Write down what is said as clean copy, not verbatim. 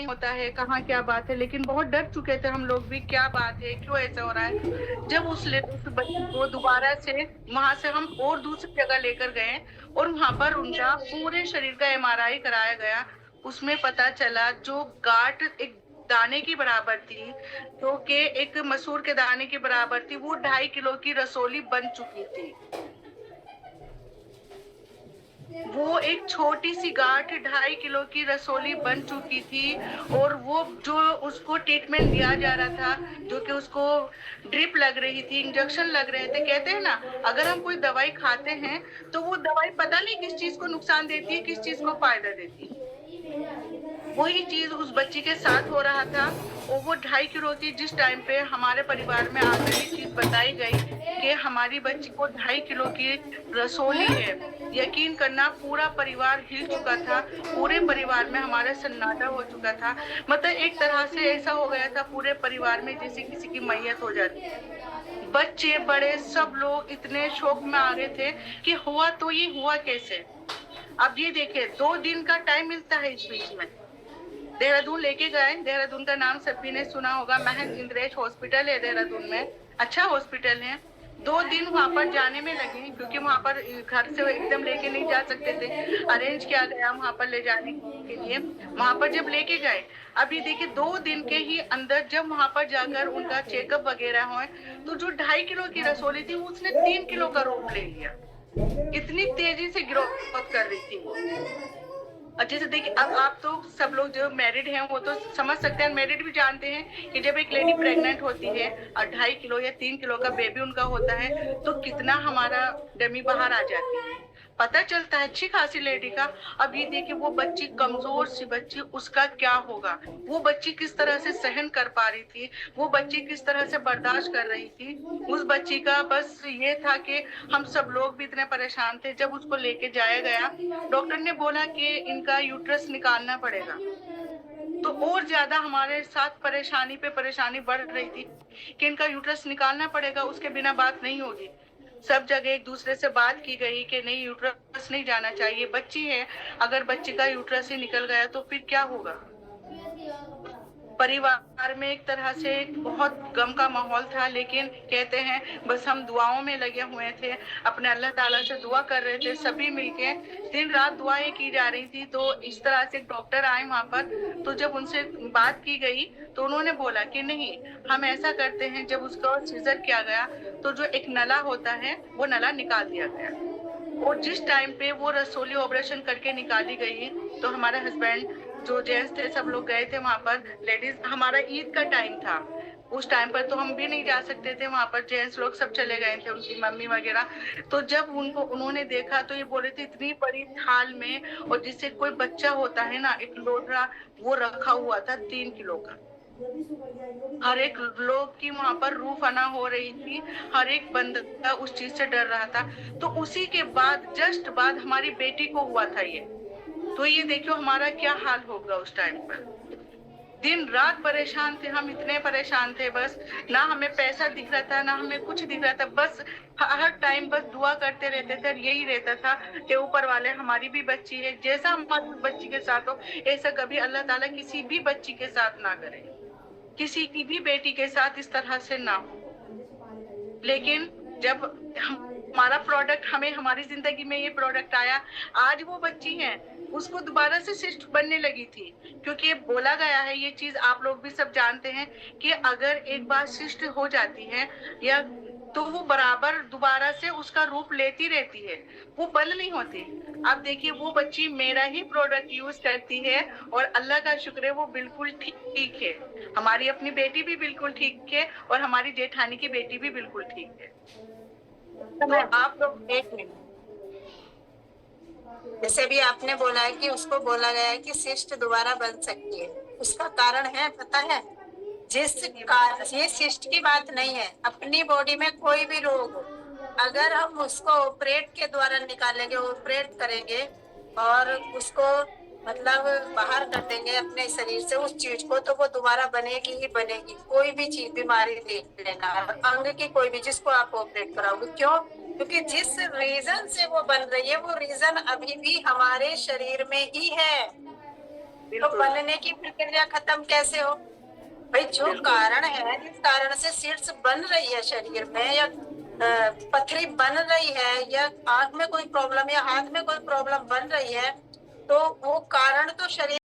नहीं होता है, कहाँ क्या बात है, लेकिन बहुत डर चुके थे हम लोग भी, क्या बात है, क्यों ऐसा हो रहा है। जब उस बच्ची को दोबारा से वहां से हम और दूसरी जगह लेकर गए और वहां पर उनका पूरे शरीर का एमआरआई कराया गया, उसमें पता चला जो गांठ एक दाने की बराबर थी, जो कि एक मसूर के दाने की बराबर थी, वो 2.5 किलो की रसोली बन चुकी थी। वो एक छोटी सी गांठ 2.5 किलो की रसोली बन चुकी थी। और वो जो उसको ट्रीटमेंट दिया जा रहा था, जो कि उसको ड्रिप लग रही थी, इंजेक्शन लग रहे थे, कहते हैं ना अगर हम कोई दवाई खाते हैं तो वो दवाई पता नहीं किस चीज को नुकसान देती है, किस चीज को फायदा देती है। वही चीज उस बच्ची के साथ हो रहा था। और वो 2.5 किलो की, जिस टाइम पे हमारे परिवार में आकर ये चीज बताई गई कि हमारी बच्ची को 2.5 किलो की रसोली है, यकीन करना पूरा परिवार हिल चुका था। पूरे परिवार में हमारा सन्नाटा हो चुका था। मतलब एक तरह से ऐसा हो गया था पूरे परिवार में जैसे किसी की मैयत हो जाती है। बच्चे बड़े सब लोग इतने शोक में आ गए थे कि हुआ तो ये हुआ कैसे। अब ये देखिए 2 दिन का टाइम मिलता है इस बीच में। देहरादून लेके गए, देहरादून का नाम सभी ने सुना होगा, महंत इंद्रेश हॉस्पिटल है देहरादून में, अच्छा हॉस्पिटल है। 2 दिन वहां पर जाने में लगे, क्योंकि वहां पर घर से एकदम लेके नहीं जा सकते थे, अरेंज किया गया वहां पर ले जाने के लिए। वहां पर जब लेके गए, अभी देखिए 2 दिन के ही अंदर जब वहां पर जाकर उनका चेकअप वगैरह हो, तो जो 2.5 किलो की रसोली थी उसने 3 किलो का रूप ले लिया। इतनी तेजी से ग्रोथ कर रही थी वो। और जैसे देखिए अब आप तो सब लोग जो मैरिड हैं वो तो समझ सकते हैं, मैरिड भी जानते हैं कि जब एक लेडी प्रेग्नेंट होती है और 2.5 किलो या 3 किलो का बेबी उनका होता है तो कितना हमारा डमी बाहर आ जाती है, पता चलता है अच्छी खासी लेडी का। अब ये देखिए वो बच्ची, कमजोर सी बच्ची, उसका क्या होगा, वो बच्ची किस तरह से सहन कर पा रही थी, वो बच्ची किस तरह से बर्दाश्त कर रही थी। उस बच्ची का बस ये था कि हम सब लोग भी इतने परेशान थे। जब उसको लेके जाया गया, डॉक्टर ने बोला कि इनका यूट्रस निकालना पड़ेगा, तो और ज्यादा हमारे साथ परेशानी पे परेशानी बढ़ रही थी कि इनका यूट्रस निकालना पड़ेगा, उसके बिना बात नहीं होगी। सब जगह एक दूसरे से बात की गई कि नहीं, यूट्रस नहीं जाना चाहिए, बच्ची है, अगर बच्ची का यूट्रस ही निकल गया तो फिर क्या होगा। परिवार में एक तरह से बहुत गम का माहौल था, लेकिन कहते हैं बस हम दुआओं में लगे हुए थे, अपने अल्लाह ताला से दुआ कर रहे थे, सभी मिलके दिन रात दुआएं की जा रही थी। तो इस तरह से डॉक्टर आए वहां पर, तो जब उनसे बात की गई तो उन्होंने बोला कि नहीं, हम ऐसा करते हैं, जब उसका सीजर किया गया तो जो एक नला होता है वो नला निकाल दिया गया। और जिस टाइम पे वो रसोली ऑपरेशन करके निकाली गई, तो हमारे हस्बैंड जो जेंट्स थे सब लोग गए थे वहां पर, लेडीज, हमारा ईद का टाइम था, उस टाइम पर तो हम भी नहीं जा सकते थे वहां पर, जेंट्स लोग सब चले गए थे, उनकी मम्मी वगैरह। तो जब उन्होंने देखा तो ये बोले थे इतनी बड़ी थाल में, और जिससे कोई बच्चा होता है ना, एक लोटा वो रखा हुआ था 3 किलो का। हर एक लोग की वहां पर रूह फना हो रही थी, हर एक बंदा उस चीज से डर रहा था। तो उसी के बाद जस्ट बाद हमारी बेटी को हुआ था ये। तो ये देखो हमारा क्या हाल होगा उस टाइम पर। दिन रात परेशान थे हम, इतने परेशान थे, बस ना हमें पैसा दिख रहा था, ना हमें कुछ दिख रहा था, बस हर टाइम बस दुआ करते रहते थे। यही रहता था कि ऊपर वाले, हमारी भी बच्ची है, जैसा हमारी बच्ची के साथ हो ऐसा कभी अल्लाह ताला किसी भी बच्ची के साथ ना करे, किसी की भी बेटी के साथ इस तरह से ना हो। लेकिन जब हमारा प्रोडक्ट, हमें हमारी जिंदगी में ये प्रोडक्ट आया, आज वो बच्ची है, उसको दोबारा से सिस्ट बनने लगी थी। क्योंकि ये बोला गया है, ये चीज आप लोग भी सब जानते हैं कि अगर एक बार सिस्ट हो जाती है या तो वो बराबर दोबारा से उसका रूप लेती रहती है, वो बंद नहीं होती। अब देखिए वो बच्ची मेरा ही प्रोडक्ट यूज करती है और अल्लाह का शुक्र है वो बिल्कुल ठीक है। हमारी अपनी बेटी भी बिल्कुल ठीक है और हमारी जेठानी की बेटी भी बिल्कुल ठीक है। तो आप लोग एक मिनट, जैसे भी आपने बोला है कि उसको बोला गया है कि सिस्ट दोबारा बन सकती है, उसका कारण है पता है, ये सिस्ट की बात नहीं है, अपनी बॉडी में कोई भी रोग हो, अगर हम उसको ऑपरेट के द्वारा निकालेंगे, ऑपरेट करेंगे और उसको मतलब बाहर कर देंगे अपने शरीर से उस चीज को, तो वो दोबारा बनेगी ही बनेगी। कोई भी चीज, बीमारी देख लेना, अंग की कोई भी, जिसको आप ऑपरेट कराओगे, क्यों? क्योंकि जिस रीजन से वो बन रही है वो रीजन अभी भी हमारे शरीर में ही है। बिल्कुल। बनने की प्रक्रिया खत्म कैसे हो? भाई जो बिल्कुल। कारण है, जिस कारण से सीड्स बन रही है शरीर में, या पथरी बन रही है, या आंख में कोई प्रॉब्लम या हाथ में कोई प्रॉब्लम बन रही है, तो वो कारण तो शरीर